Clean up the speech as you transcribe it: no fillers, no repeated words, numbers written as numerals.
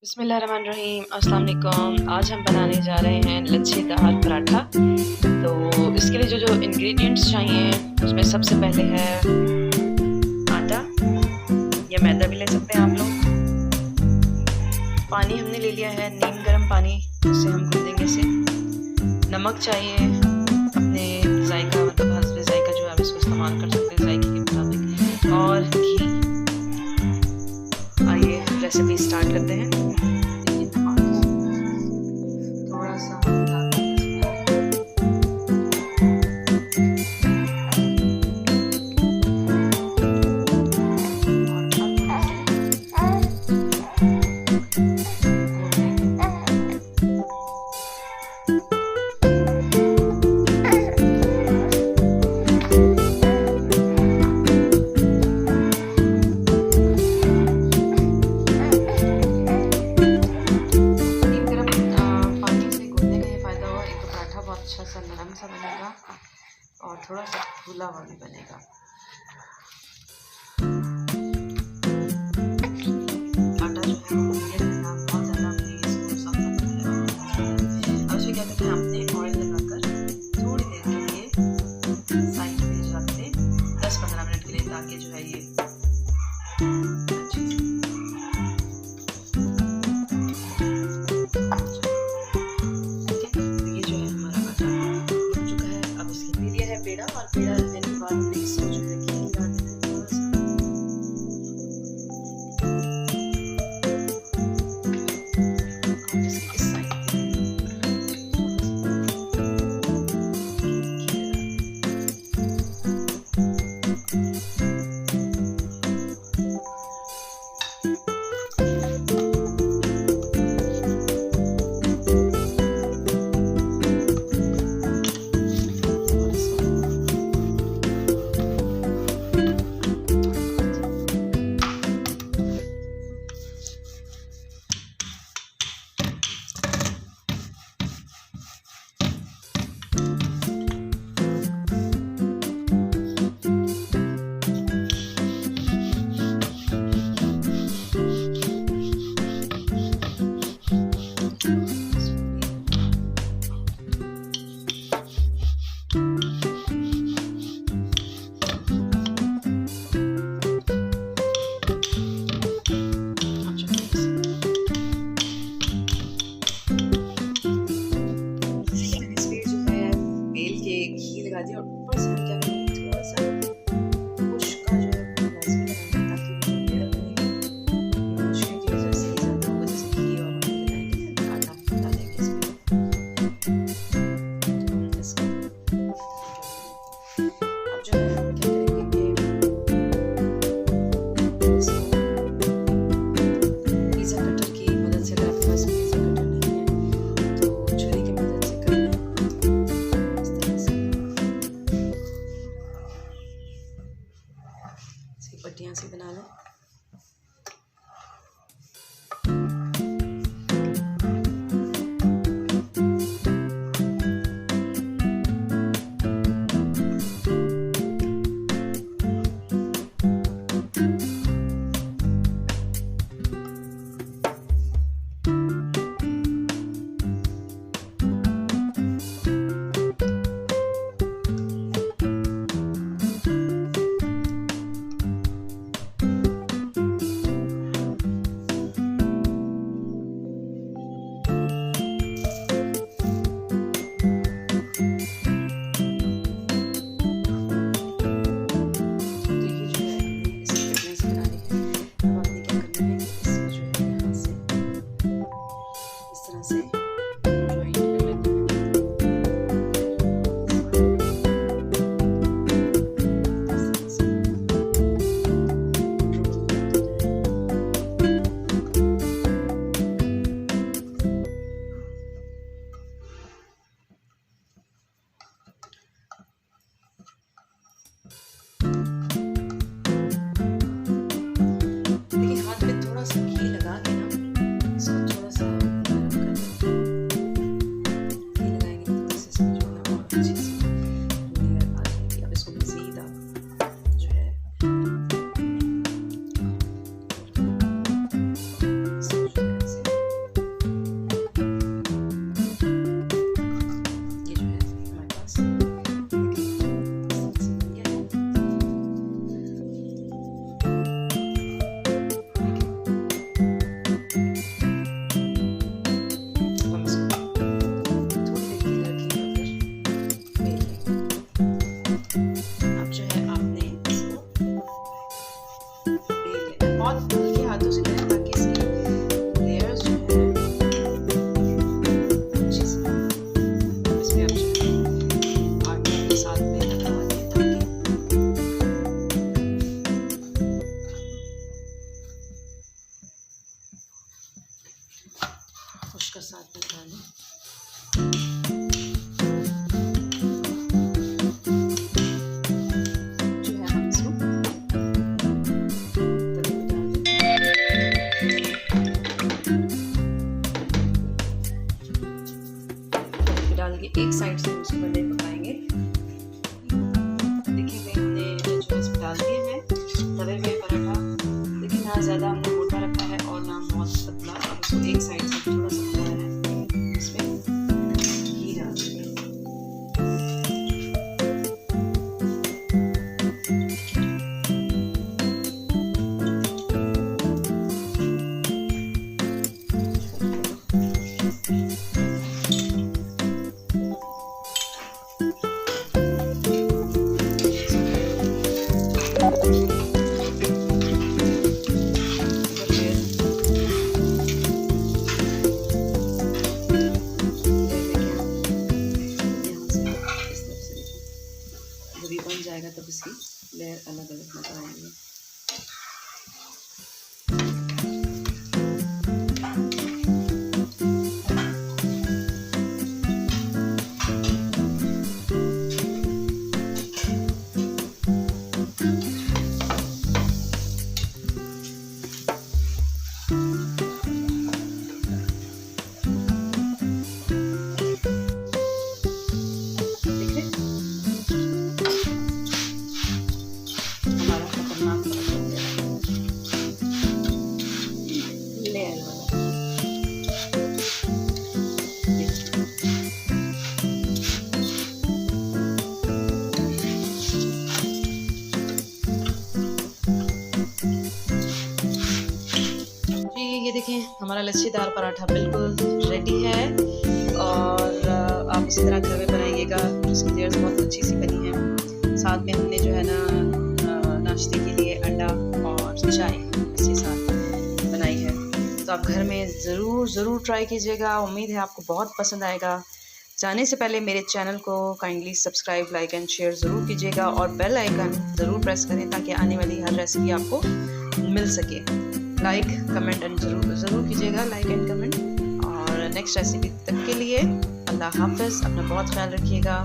बिस्मिल्लाहिर्रहमानिर्रहीम, अस्सलाम वालेकुम। आज हम बनाने जा रहे हैं लच्छेदार पराठा। तो इसके लिए जो इंग्रेडिएंट्स चाहिए उसमें सबसे पहले है आटा या मैदा भी ले सकते हैं आप लोग। पानी हमने ले लिया है नीम गर्म पानी, जिससे हम गूंदेंगे इसे। नमक चाहिए अपने जायका, मतलब हस्बे जायका जो है आप इसको इस्तेमाल कर सकते हैं जायके के मुताबिक। और घी। आइए रेसिपी स्टार्ट करते हैं। थोड़ा सा अच्छा सा नरम सा बनेगा और थोड़ा सा फूला हुआ भी बनेगा। आटा जो है वो बहुत ज़्यादा अपने इसको सॉफ्ट करना है। अब उसमें क्या करते हैं, हमने ऑयल लगाकर थोड़ी देर के लिए साइड पे रख दें, 10-15 मिनट के लिए, ताकि जो है ये अच्छी से पेड़ा। और पेड़ा देने के बाद हमने इसको जो है घी लगा देना है थोड़ा सा। और इसके इस साइड पे घी लगा दिया और ऊपर से क्या करेंगे, थोड़ा सा पुश का जो है लाजमी लगाएंगे, ताकि वो जो पेड़ा बनेगा मुश्किल की वजह से ज़्यादा होगा। जैसे घी और हम लगाएंगे आटा डालेंगे इसमें, अब जो है हम क्या करेंगे कि इसको पिज़्ज़ा कटर की मदद से, अगर आपके पास पिज़्ज़ा कटर नहीं है तो छुरी की मदद से करना है। पट्टियाँ सी बना लें। देखिए हाथ में थोड़ा सा घी लगा के ना इसको थोड़ा सा गर्म कर दें। उसका साथ में डालें। जो है हम इसको तवे में डाल देंगे। डाल के एक साइड से उसको पहले पकाएंगे। देखिए हमने जो इसमें डाल दिए हैं तवे में पराठा। देखिए ना ज़्यादा हमने मोटा रखा है और ना बहुत पतला। अब इसको एक साइड से थोड़ा सा पकाना है। इसमें घी डाल देंगे। जब ये बन जाएगा तब इसकी लेयर अलग अलग लगाएंगे। ये देखें हमारा लच्छेदार पराठा बिल्कुल रेडी है और आप इसी तरह घर में बनाइएगा। इसकी लेयर्स बहुत अच्छी सी बनी है। साथ में हमने जो है ना नाश्ते के लिए अंडा और चाय इसके साथ बनाई है। तो आप घर में ज़रूर ट्राई कीजिएगा। उम्मीद है आपको बहुत पसंद आएगा। जाने से पहले मेरे चैनल को kindly subscribe, like and share ज़रूर कीजिएगा और बेल आइकन ज़रूर प्रेस करें ताकि आने वाली हर रेसिपी आपको मिल सके। लाइक कमेंट एंड ज़रूर कीजिएगा, लाइक एंड कमेंट। और नेक्स्ट रेसिपी तक के लिए अल्लाह हाफ़िज़। अपना बहुत ख्याल रखिएगा।